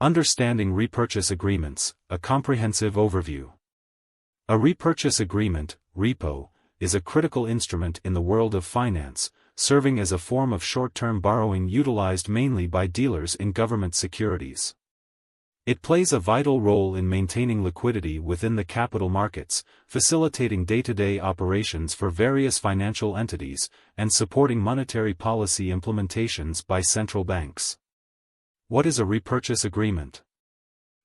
Understanding repurchase agreements, a comprehensive overview. A repurchase agreement, repo, is a critical instrument in the world of finance, serving as a form of short-term borrowing utilized mainly by dealers in government securities. It plays a vital role in maintaining liquidity within the capital markets, facilitating day-to-day operations for various financial entities, and supporting monetary policy implementations by central banks. What is a repurchase agreement?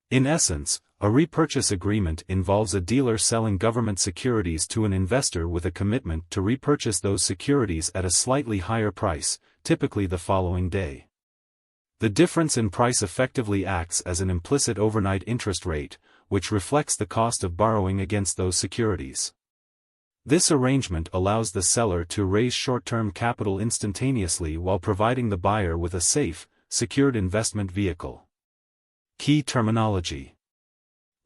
In essence, a repurchase agreement involves a dealer selling government securities to an investor with a commitment to repurchase those securities at a slightly higher price, typically the following day. The difference in price effectively acts as an implicit overnight interest rate, which reflects the cost of borrowing against those securities. This arrangement allows the seller to raise short-term capital instantaneously while providing the buyer with a safe, secured investment vehicle. Key terminology.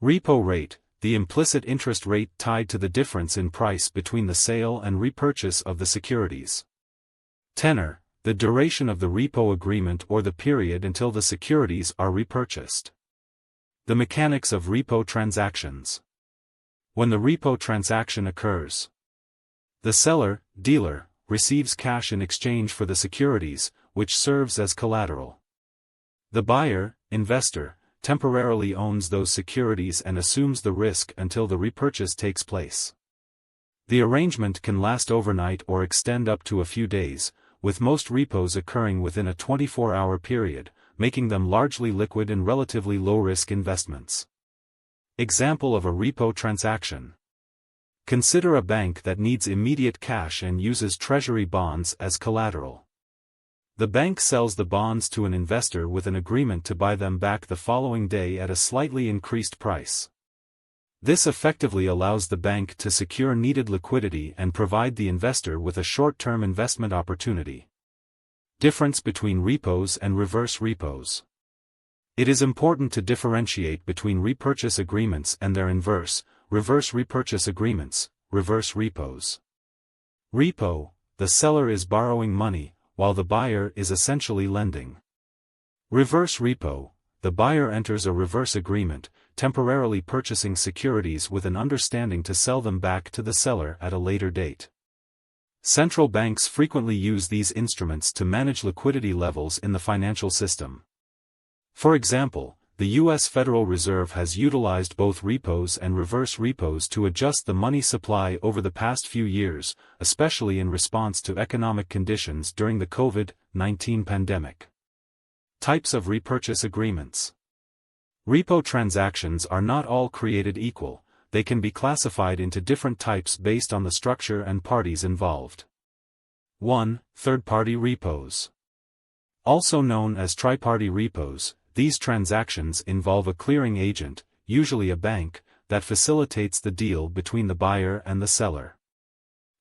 Repo rate, the implicit interest rate tied to the difference in price between the sale and repurchase of the securities. Tenor, the duration of the repo agreement or the period until the securities are repurchased. The mechanics of repo transactions. When the repo transaction occurs, the seller, dealer, receives cash in exchange for the securities, which serves as collateral. The buyer, investor, temporarily owns those securities and assumes the risk until the repurchase takes place. The arrangement can last overnight or extend up to a few days, with most repos occurring within a 24-hour period, making them largely liquid and relatively low-risk investments. Example of a repo transaction. Consider a bank that needs immediate cash and uses treasury bonds as collateral. The bank sells the bonds to an investor with an agreement to buy them back the following day at a slightly increased price. This effectively allows the bank to secure needed liquidity and provide the investor with a short-term investment opportunity. Difference between repos and reverse repos. It is important to differentiate between repurchase agreements and their inverse, reverse repurchase agreements, reverse repos. Repo, the seller is borrowing money, while the buyer is essentially lending. Reverse repo, the buyer enters a reverse agreement, temporarily purchasing securities with an understanding to sell them back to the seller at a later date. Central banks frequently use these instruments to manage liquidity levels in the financial system. For example, the U.S. Federal Reserve has utilized both repos and reverse repos to adjust the money supply over the past few years, especially in response to economic conditions during the COVID-19 pandemic. Types of repurchase agreements. Repo transactions are not all created equal, they can be classified into different types based on the structure and parties involved. 1. Third-party repos. Also known as tri-party repos, these transactions involve a clearing agent, usually a bank, that facilitates the deal between the buyer and the seller.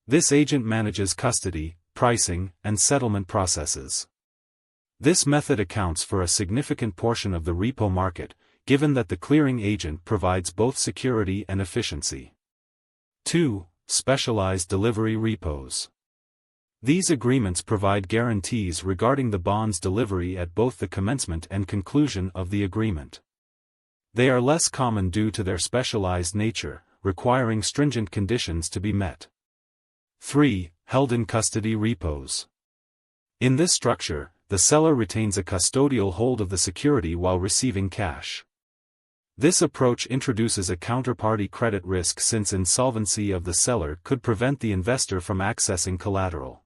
This agent manages custody, pricing, and settlement processes. This method accounts for a significant portion of the repo market, given that the clearing agent provides both security and efficiency. 2. Specialized delivery repos. These agreements provide guarantees regarding the bond's delivery at both the commencement and conclusion of the agreement. They are less common due to their specialized nature, requiring stringent conditions to be met. 3. Held-in-custody repos. In this structure, the seller retains a custodial hold of the security while receiving cash. This approach introduces a counterparty credit risk since insolvency of the seller could prevent the investor from accessing collateral.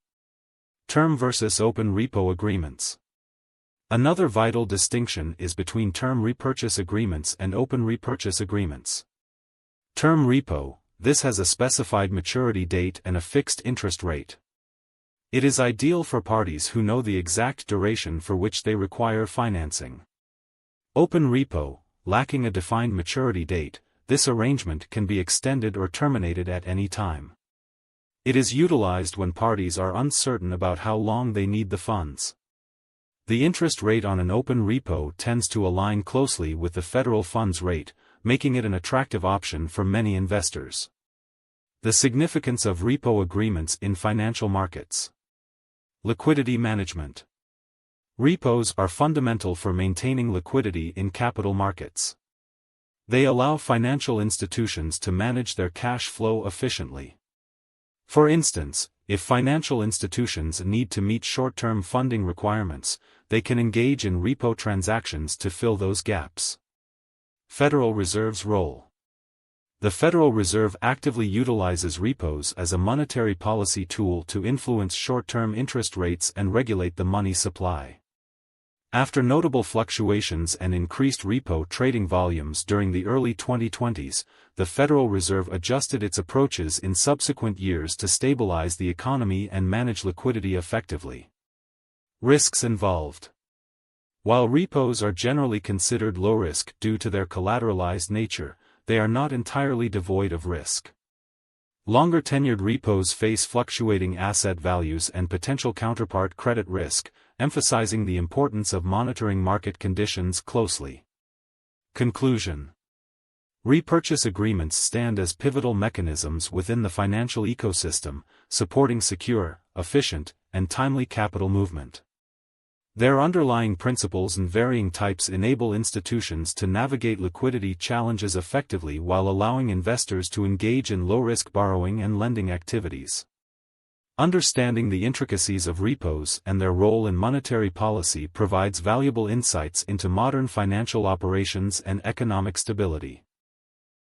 Term versus open repo agreements. Another vital distinction is between term repurchase agreements and open repurchase agreements. Term repo, this has a specified maturity date and a fixed interest rate. It is ideal for parties who know the exact duration for which they require financing. Open repo, lacking a defined maturity date, this arrangement can be extended or terminated at any time. It is utilized when parties are uncertain about how long they need the funds. The interest rate on an open repo tends to align closely with the federal funds rate, making it an attractive option for many investors. The significance of repo agreements in financial markets. Liquidity management. Repos are fundamental for maintaining liquidity in capital markets. They allow financial institutions to manage their cash flow efficiently. For instance, if financial institutions need to meet short-term funding requirements, they can engage in repo transactions to fill those gaps. Federal Reserve's role. The Federal Reserve actively utilizes repos as a monetary policy tool to influence short-term interest rates and regulate the money supply. After notable fluctuations and increased repo trading volumes during the early 2020s, the Federal Reserve adjusted its approaches in subsequent years to stabilize the economy and manage liquidity effectively. Risks involved. While repos are generally considered low risk due to their collateralized nature, they are not entirely devoid of risk. Longer-tenured repos face fluctuating asset values and potential counterpart credit risk, emphasizing the importance of monitoring market conditions closely. Conclusion. Repurchase agreements stand as pivotal mechanisms within the financial ecosystem, supporting secure, efficient, and timely capital movement. Their underlying principles and varying types enable institutions to navigate liquidity challenges effectively while allowing investors to engage in low-risk borrowing and lending activities. Understanding the intricacies of repos and their role in monetary policy provides valuable insights into modern financial operations and economic stability.